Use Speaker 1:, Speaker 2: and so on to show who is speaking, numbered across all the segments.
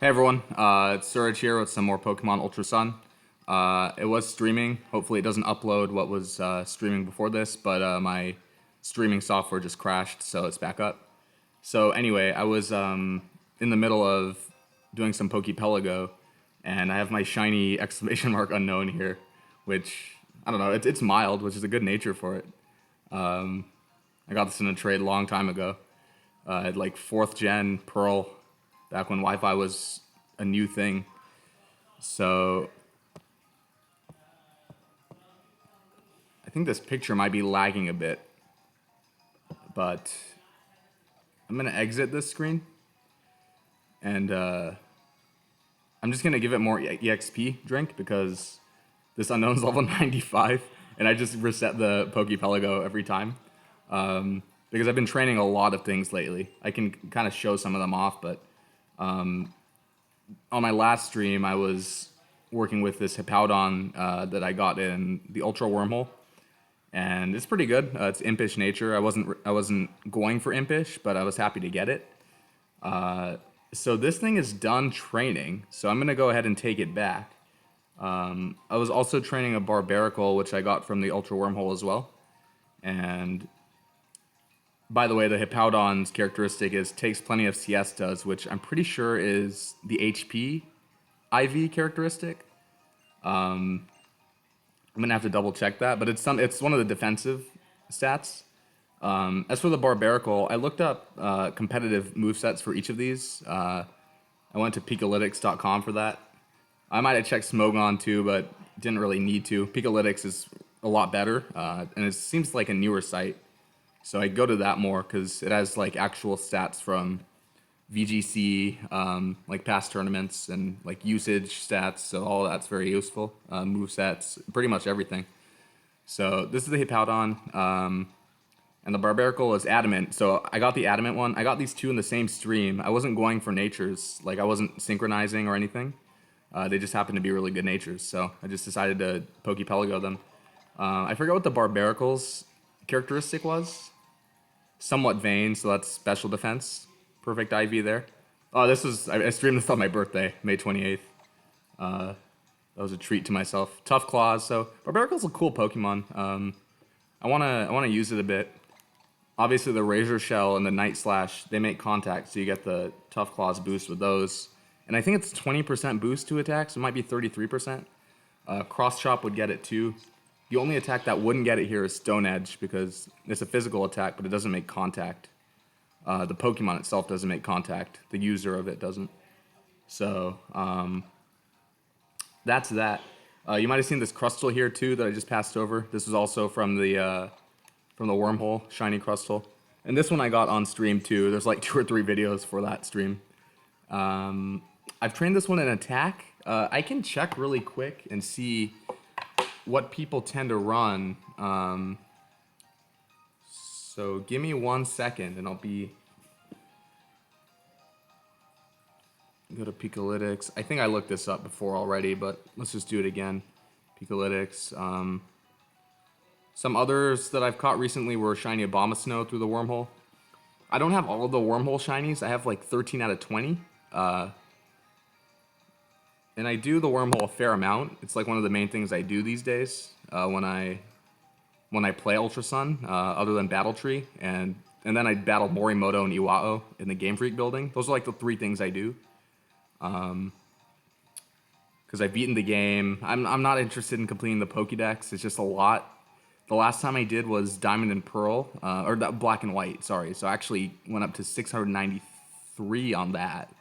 Speaker 1: Hey everyone, it's Surge here with some more Pokemon Ultra Sun. It was streaming. Hopefully it doesn't upload what was streaming before this, but my streaming software just crashed, so it's back up. So anyway, I was in the middle of doing some Pokepelago, and I have my shiny exclamation mark unknown here, which, I don't know, it's mild, which is a good nature for it. I got this in a trade a long time ago. I had like 4th gen Pearl back when Wi-Fi was a new thing. So I think this picture might be lagging a bit, but I'm gonna exit this screen and I'm just gonna give it more EXP drink because this unknown's level 95 and I just reset the Pokepelago every time. Because I've been training a lot of things lately. I can kind of show some of them off, but on my last stream, I was working with this Hippowdon that I got in the Ultra Wormhole, and it's pretty good. It's Impish nature. I wasn't going for Impish, but I was happy to get it. So this thing is done training, so I'm gonna go ahead and take it back. I was also training a Barbaracle, which I got from the Ultra Wormhole as well, and by the way, the Hippowdon's characteristic is takes plenty of siestas, which I'm pretty sure is the HP IV characteristic. I'm gonna have to double check that, but it's one of the defensive stats. As for the Barbaracle, I looked up competitive movesets for each of these. I went to Pikalytics.com for that. I might have checked Smogon too, but didn't really need to. Pikalytics is a lot better, and it seems like a newer site. So I go to that more because it has like actual stats from VGC, like past tournaments and like usage stats. So all that's very useful. Move sets, pretty much everything. So this is the Hippowdon, and the Barbaracle is Adamant. So I got the Adamant one. I got these two in the same stream. I wasn't going for natures. Like I wasn't synchronizing or anything. They just happened to be really good natures. So I just decided to Pokepelago them. I forgot what the Barbaracle's characteristic was. Somewhat vain, so that's special defense. Perfect IV there. Oh, I streamed this on my birthday, May 28th. That was a treat to myself. Tough Claws, so Barbaracle's a cool Pokemon. I wanna use it a bit. Obviously the Razor Shell and the Night Slash, they make contact, so you get the Tough Claws boost with those. And I think it's 20% boost to attack, so it might be 33%. Cross Chop would get it too. The only attack that wouldn't get it here is Stone Edge because it's a physical attack, but it doesn't make contact. The Pokemon itself doesn't make contact. The user of it doesn't. So that's that. You might have seen this Crustle here too that I just passed over. This is also from the Wormhole, Shiny Crustle. And this one I got on stream too. There's like 2 or 3 videos for that stream. I've trained this one in attack. I can check really quick and see what people tend to run. So give me 1 second and I'll go to Pikalytics. I think I looked this up before already, but let's just do it again. Pikalytics. Some others that I've caught recently were Shiny Abomasnow through the Wormhole. I don't have all of the Wormhole Shinies. I have like 13 out of 20. And I do the Wormhole a fair amount. It's like one of the main things I do these days when I play Ultra Sun, other than Battle Tree. And then I battle Morimoto and Iwao in the Game Freak building. Those are like the 3 things I do. Because I've beaten the game. I'm not interested in completing the Pokédex. It's just a lot. The last time I did was Diamond and Pearl, or Black and White, sorry. So I actually went up to 693 on that.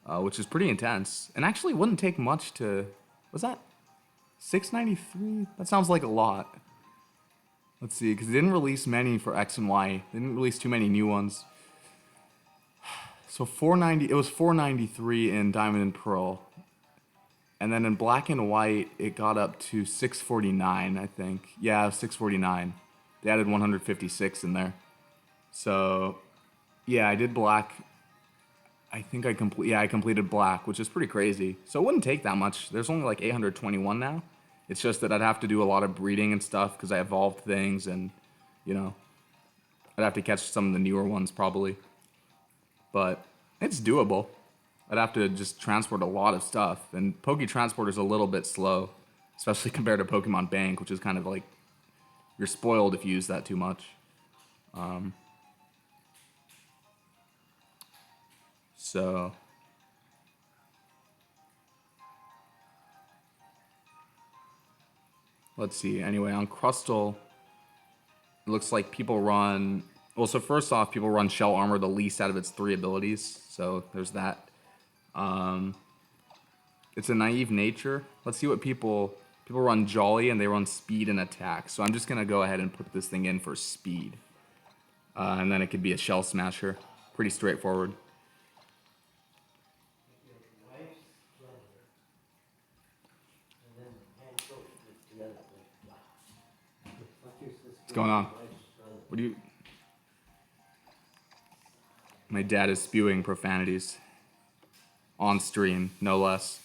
Speaker 1: Which is pretty intense, and actually wouldn't take much to. Was that 693? That sounds like a lot. Let's see, because they didn't release many for X and Y. They didn't release too many new ones. So 490. It was 493 in Diamond and Pearl, and then in Black and White it got up to 649. I think. Yeah, 649. They added 156 in there. So, yeah, I did Black. I think I completed Black, which is pretty crazy. So it wouldn't take that much. There's only like 821 now. It's just that I'd have to do a lot of breeding and stuff because I evolved things and, you know, I'd have to catch some of the newer ones probably. But it's doable. I'd have to just transport a lot of stuff, and Poke Transport is a little bit slow, especially compared to Pokemon Bank, which is kind of like you're spoiled if you use that too much. So let's see. Anyway, on Crustal, it looks like people run. Well, so first off, people run Shell Armor the least out of its 3 abilities. So there's that. It's a naive nature. Let's see what people run Jolly and they run Speed and Attack. So I'm just gonna go ahead and put this thing in for Speed, and then it could be a Shell Smasher. Pretty straightforward. What's going on? What do you? My dad is spewing profanities on stream, no less.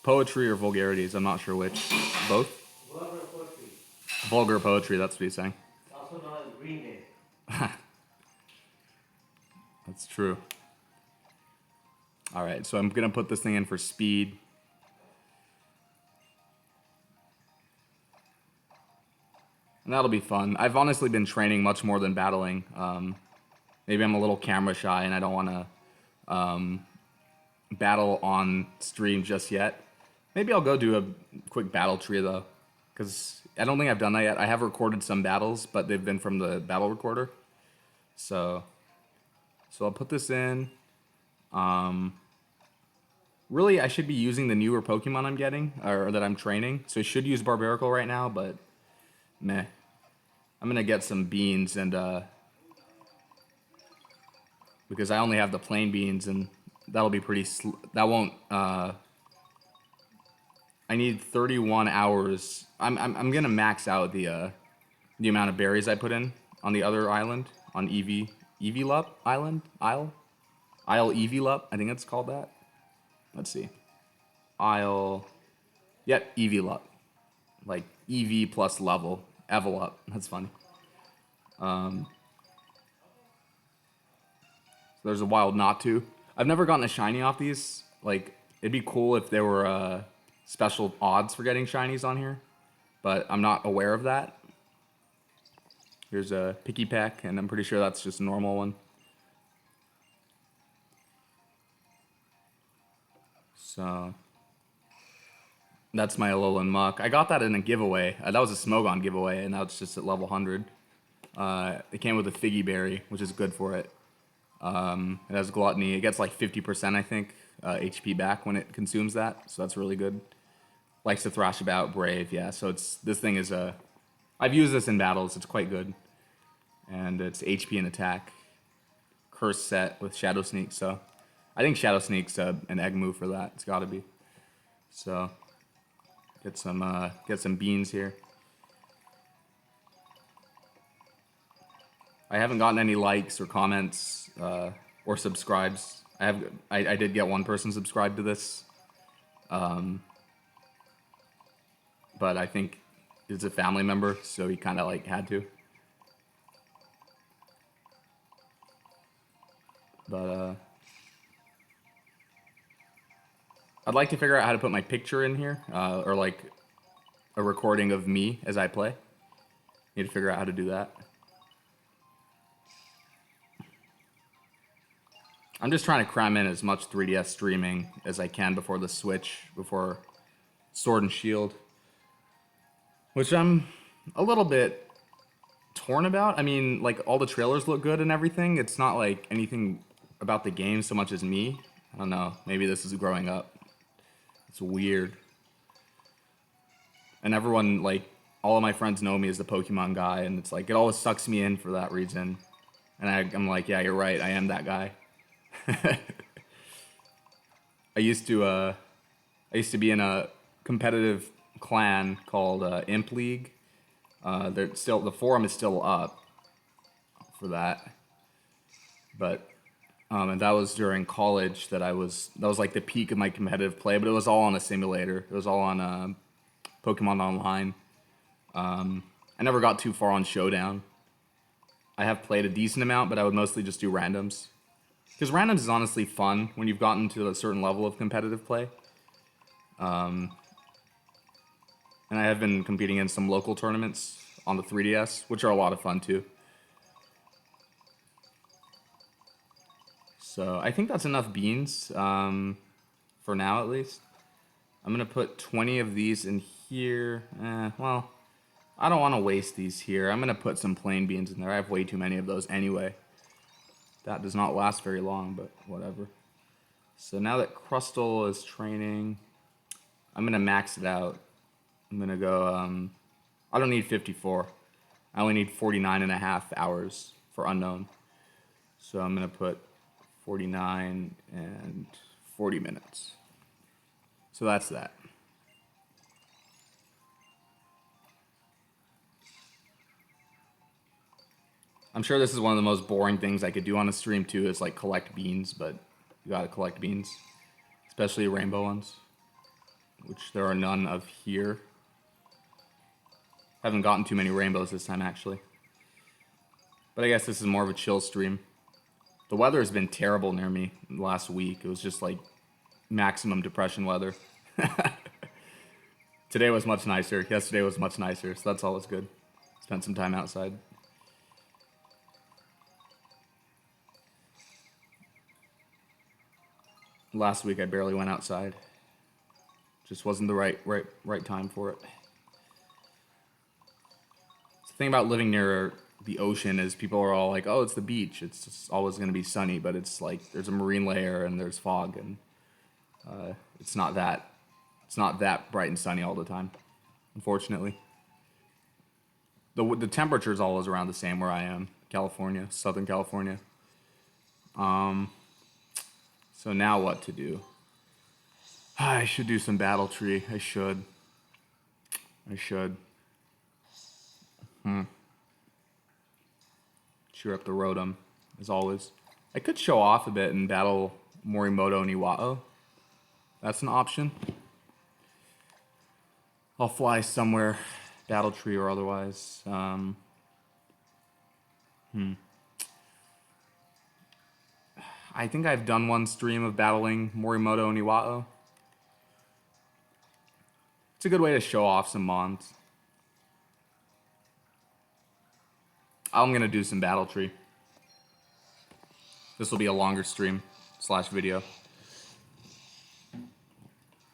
Speaker 1: Poetry or vulgarities, I'm not sure which. Both?
Speaker 2: Vulgar poetry.
Speaker 1: Vulgar poetry, that's what he's saying.
Speaker 2: It's also known as Green Day.
Speaker 1: That's true. Alright, so I'm going to put this thing in for Speed. And that'll be fun. I've honestly been training much more than battling. Maybe I'm a little camera shy and I don't want to battle on stream just yet. Maybe I'll go do a quick battle tree though, because I don't think I've done that yet. I have recorded some battles, but they've been from the battle recorder. So I'll put this in. Really, I should be using the newer Pokemon I'm getting, or that I'm training. So I should use Barbaracle right now, but meh. I'm gonna get some beans and because I only have the plain beans and that'll be pretty. That won't. I need 31 hours. I'm gonna max out the amount of berries I put in on the other island on Evilup Island Isle Evilup. I think it's called that. Let's see. Isle. Yep, Evilup. Like EV plus level. Evilup. That's funny. So there's a wild not to. I've never gotten a shiny off these. Like, it'd be cool if there were special odds for getting shinies on here, but I'm not aware of that. Here's a Picky Peck, and I'm pretty sure that's just a normal one. So that's my Alolan Muck. I got that in a giveaway. That was a Smogon giveaway, and now it's just at level 100. It came with a Figgy Berry, which is good for it. It has Gluttony. It gets like 50%, I think, HP back when it consumes that, so that's really good. Likes to thrash about, brave, yeah. So this thing is I've used this in battles. It's quite good, and it's HP and attack. Curse set with Shadow Sneak, so I think Shadow Sneak's an egg move for that. It's got to be. So get some beans here. I haven't gotten any likes or comments or subscribes. I did get one person subscribed to this, but I think it's a family member, so he kind of like had to. But I'd like to figure out how to put my picture in here, or like a recording of me as I play. Need to figure out how to do that. I'm just trying to cram in as much 3DS streaming as I can before the Switch, before Sword and Shield, which I'm a little bit torn about. I mean, like, all the trailers look good and everything. It's not like anything about the game so much as me. I don't know. Maybe this is growing up. It's weird. And everyone, like, all of my friends know me as the Pokemon guy, and it's like, it always sucks me in for that reason. And I'm like, yeah, you're right. I am that guy. I used to be in a competitive clan called Imp League. The forum is still up for that, but and that was during college. That was like the peak of my competitive play, but it was all on a simulator. It was all on Pokemon Online. I never got too far on Showdown. I have played a decent amount, but I would mostly just do randoms. Because randoms is honestly fun when you've gotten to a certain level of competitive play. And I have been competing in some local tournaments on the 3DS, which are a lot of fun too. So I think that's enough beans, for now at least. I'm gonna put 20 of these in here. Well, I don't want to waste these here. I'm gonna put some plain beans in there. I have way too many of those anyway. That does not last very long, but whatever. So now that Crustle is training, I'm gonna max it out. I'm gonna go, I don't need 54. I only need 49.5 hours for unknown. So I'm gonna put 49 and 40 minutes. So that's that. I'm sure this is one of the most boring things I could do on a stream too, is like collect beans, but you gotta collect beans. Especially rainbow ones, which there are none of here. Haven't gotten too many rainbows this time actually. But I guess this is more of a chill stream. The weather has been terrible near me last week. It was just like maximum depression weather. Today was much nicer. Yesterday was much nicer, so that's always good. Spent some time outside. Last week I barely went outside. Just wasn't the right time for it. The thing about living near the ocean is people are all like, "Oh, it's the beach. It's just always going to be sunny," but it's like there's a marine layer and there's fog, and it's not that bright and sunny all the time, unfortunately. The temperature is always around the same where I am, California, Southern California. So now what to do? I should do some battle tree. I should. Cheer up the Rotom, as always. I could show off a bit and battle Morimoto and Iwao. That's an option. I'll fly somewhere, battle tree or otherwise. I think I've done one stream of battling Morimoto and Iwao. It's a good way to show off some mons. I'm gonna do some battle tree. This will be a longer stream / video.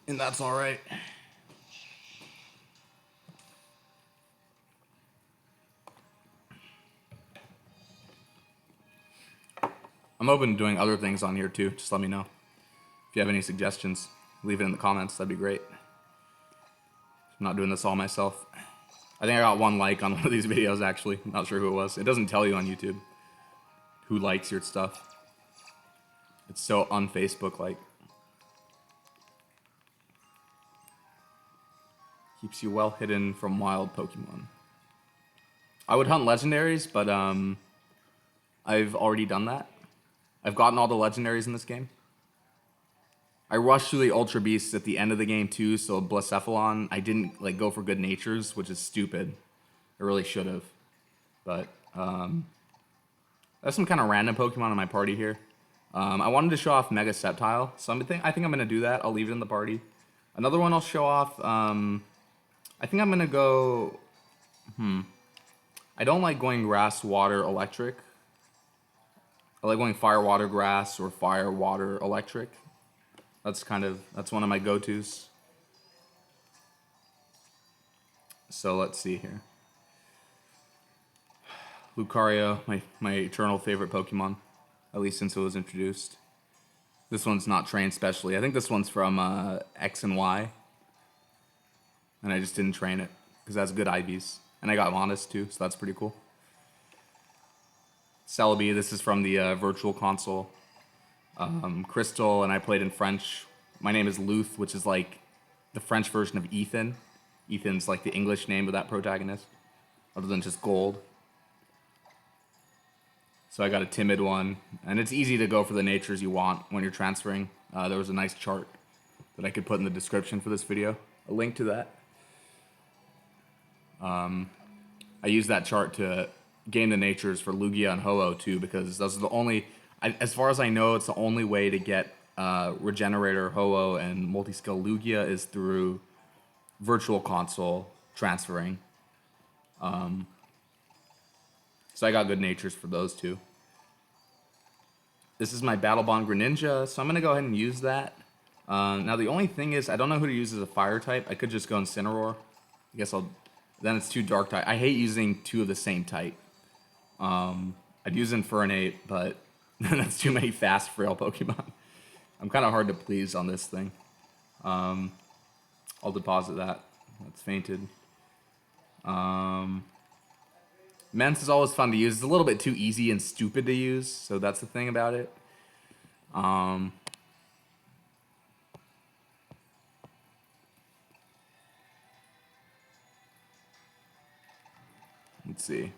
Speaker 1: And that's alright. I'm open to doing other things on here too. Just let me know. If you have any suggestions, leave it in the comments. That'd be great. I'm not doing this all myself. I think I got 1 like on one of these videos, actually. I'm not sure who it was. It doesn't tell you on YouTube who likes your stuff. It's so un-Facebook-like. Keeps you well hidden from wild Pokemon. I would hunt legendaries, but I've already done that. I've gotten all the legendaries in this game. I rushed through the Ultra Beasts at the end of the game too, so Blacephalon, I didn't like go for good natures, which is stupid. I really should have. But there's some kind of random Pokemon in my party here. I wanted to show off Mega Sceptile, so I think I'm gonna do that. I'll leave it in the party. Another one I'll show off. I think I'm gonna go. I don't like going grass, water, electric. I like going fire, water, grass, or fire, water, electric. That's one of my go-tos. So let's see here. Lucario, my eternal favorite Pokemon, at least since it was introduced. This one's not trained specially. I think this one's from X and Y. And I just didn't train it because it has good IVs. And I got Honest too, so that's pretty cool. Celebi, this is from the Virtual Console. Crystal, and I played in French. My name is Luth, which is like the French version of Ethan. Ethan's like the English name of that protagonist, other than just gold. So I got a timid one, and it's easy to go for the natures you want when you're transferring. There was a nice chart that I could put in the description for this video, a link to that. I used that chart to gain the natures for Lugia and Ho-Oh too, because those are the only... As far as I know, it's the only way to get Regenerator, Ho-Oh, and Multi-Skill Lugia is through Virtual Console transferring. So I got good natures for those two. This is my Battle Bond Greninja, so I'm going to go ahead and use that. Now the only thing is, I don't know who to use as a fire type. I could just go Incineroar. I guess I'll... Then it's two dark type. I hate using two of the same type. I'd use Infernape, but that's too many fast, frail Pokemon. I'm kind of hard to please on this thing. I'll deposit that. That's fainted. Mence is always fun to use. It's a little bit too easy and stupid to use, so that's the thing about it. Let's see.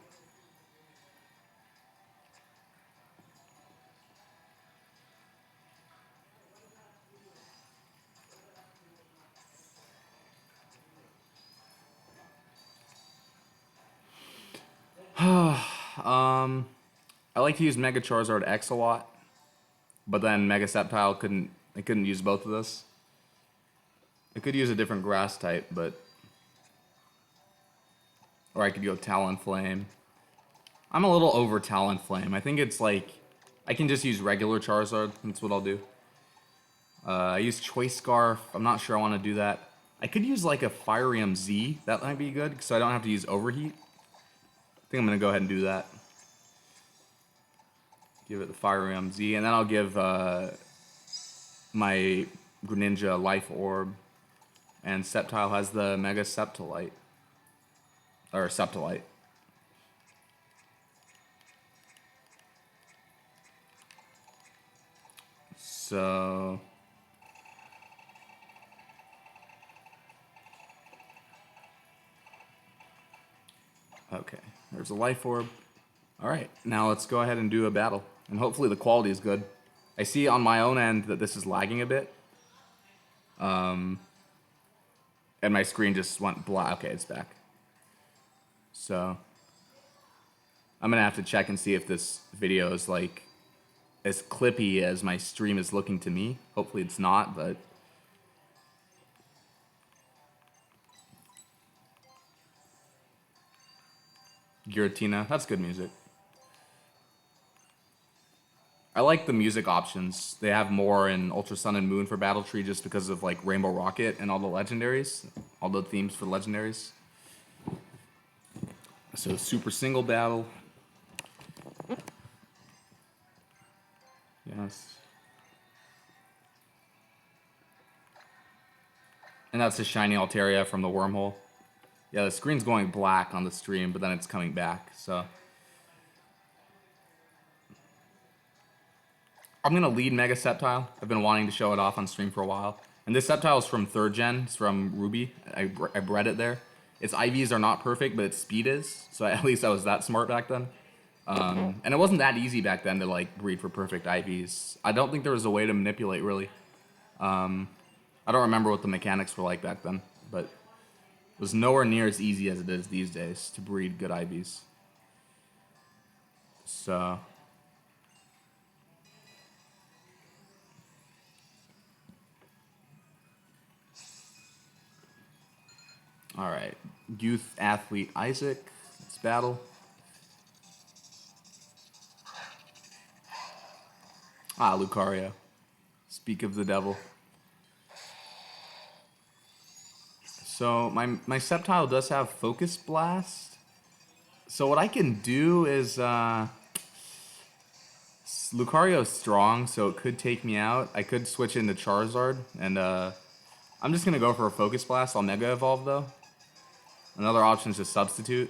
Speaker 1: I like to use Mega Charizard X a lot, but then Mega Sceptile I couldn't use both of those. I could use a different grass type, but... Or I could go Talonflame. I'm a little over Talonflame. I think it's like... I can just use regular Charizard. That's what I'll do. I use Choice Scarf. I'm not sure I want to do that. I could use like a Firium Z. That might be good, so I don't have to use Overheat. I think I'm going to go ahead and do that. Give it the Firium Z, and then I'll give my Greninja Life Orb. And Sceptile has the Mega Sceptilite. Or Sceptilite. So... Okay, there's a Life Orb. Alright, now let's go ahead and do a battle. And hopefully the quality is good. I see on my own end that this is lagging a bit. And my screen just went black. Okay, it's back. So, I'm going to have to check and see if this video is like as clippy as my stream is looking to me. Hopefully it's not, but... Giratina, that's good music. I like the music options. They have more in Ultra Sun and Moon for Battle Tree just because of like Rainbow Rocket and all the legendaries, all the themes for legendaries. So super single battle. Yes. And that's the shiny Altaria from the wormhole. Yeah, the screen's going black on the stream, but then it's coming back, so... I'm going to lead Mega Sceptile. I've been wanting to show it off on stream for a while. And this Sceptile is from 3rd gen. It's from Ruby. I bred it there. Its IVs are not perfect, but its speed is. So at least I was that smart back then. And it wasn't that easy back then to like breed for perfect IVs. I don't think there was a way to manipulate, really. I don't remember what the mechanics were like back then. But it was nowhere near as easy as it is these days to breed good IVs. So... Alright, Youth Athlete Isaac, let's battle. Ah, Lucario. Speak of the devil. So, my Sceptile does have Focus Blast. So what I can do is, Lucario's strong, so it could take me out. I could switch into Charizard, and I'm just going to go for a Focus Blast. I'll Mega Evolve, though. Another option is to substitute.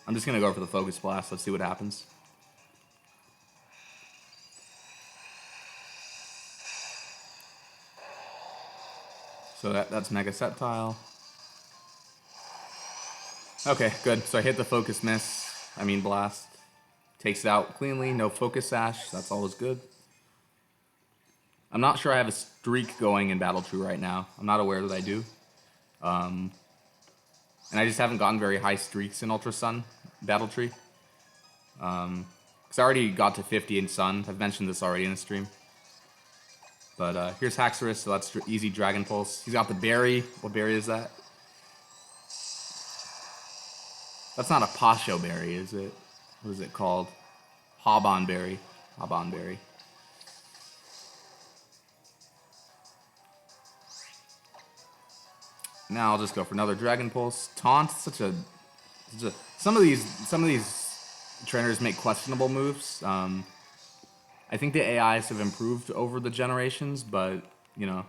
Speaker 1: I'm just going to go for the Focus Blast. Let's see what happens. So that's Mega Sceptile. Okay, good. So I hit the Focus Blast. Takes it out cleanly. No Focus Sash. That's always good. I'm not sure I have a streak going in Battle Tree right now. I'm not aware that I do. And I just haven't gotten very high streaks in Ultra Sun Battle Tree. Because Because I already got to 50 in Sun. I've mentioned this already in a stream. But here's Haxorus, so that's easy Dragon Pulse. He's got the berry. What berry is that? That's not a Pasho berry, is it? What is it called? Habon berry. Habon berry. Now I'll just go for another Dragon Pulse. Taunt, some of these trainers make questionable moves. I think the AIs have improved over the generations, but you know,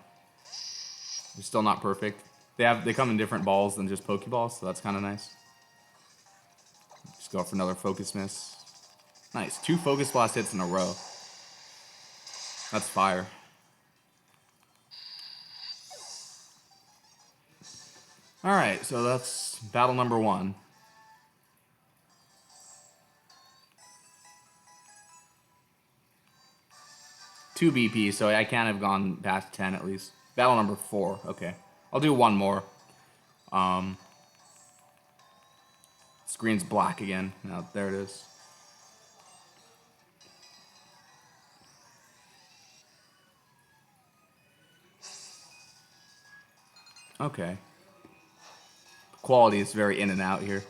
Speaker 1: they're still not perfect. They come in different balls than just Pokeballs, so that's kind of nice. Just go for another Focus Miss. Nice, 2 Focus Blast hits in a row. That's fire. Alright, so that's battle number 1. Two BP, so I can't have gone past 10 at least. Battle number 4, okay. I'll do one more. Screen's black again. Now, there it is. Okay. Quality is very in and out here.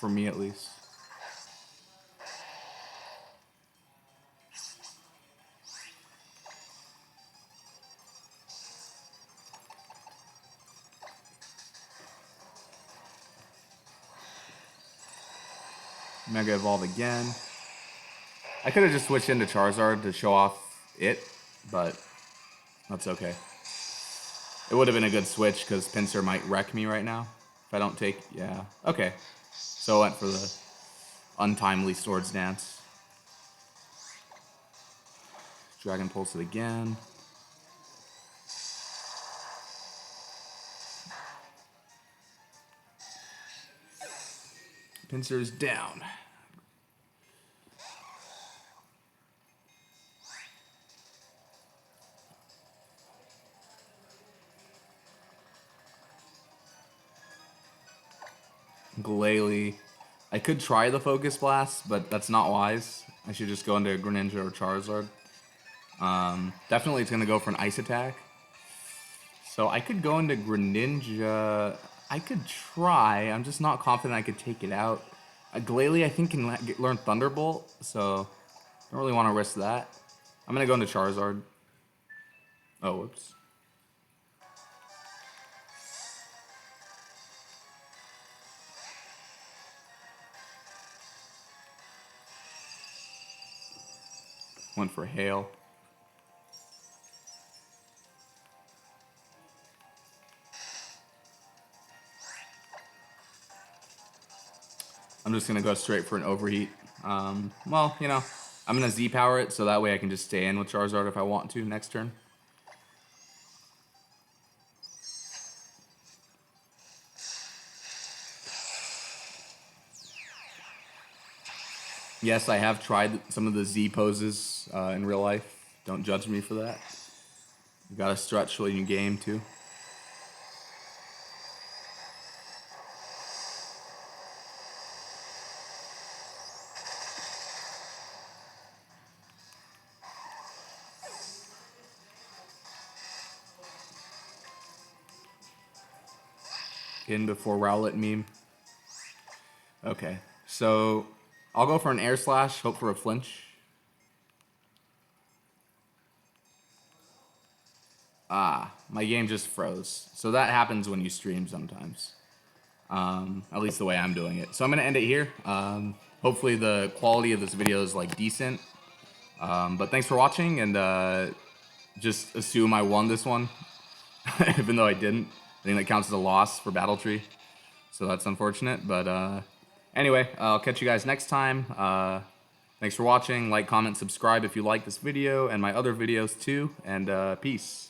Speaker 1: For me, at least. Mega Evolve again. I could have just switched into Charizard to show off it, but that's okay. It would have been a good switch because Pinsir might wreck me right now. If I don't take... Yeah. Okay. So I went for the untimely Swords Dance. Dragon Pulse it again. Pinsir's down. Glalie. I could try the Focus Blast, but that's not wise. I should just go into Greninja or Charizard. Definitely it's going to go for an Ice attack. So I could go into Greninja. I could try. I'm just not confident I could take it out. Glalie, I think, can learn Thunderbolt, so don't really want to risk that. I'm going to go into Charizard. Oh, whoops. Went for Hail. I'm just going to go straight for an Overheat. Well, you know, I'm going to Z-Power it, so that way I can just stay in with Charizard if I want to next turn. Yes, I have tried some of the Z poses in real life. Don't judge me for that. You gotta stretch when you game, too. In before Rowlet meme. Okay, so I'll go for an Air Slash, hope for a flinch. Ah, my game just froze. So that happens when you stream sometimes. At least the way I'm doing it. So I'm going to end it here. Hopefully the quality of this video is like decent. But thanks for watching, and just assume I won this one. Even though I didn't. I think that counts as a loss for Battletree. So that's unfortunate. But anyway, I'll catch you guys next time. Thanks for watching. Like, comment, subscribe if you like this video and my other videos too. And peace.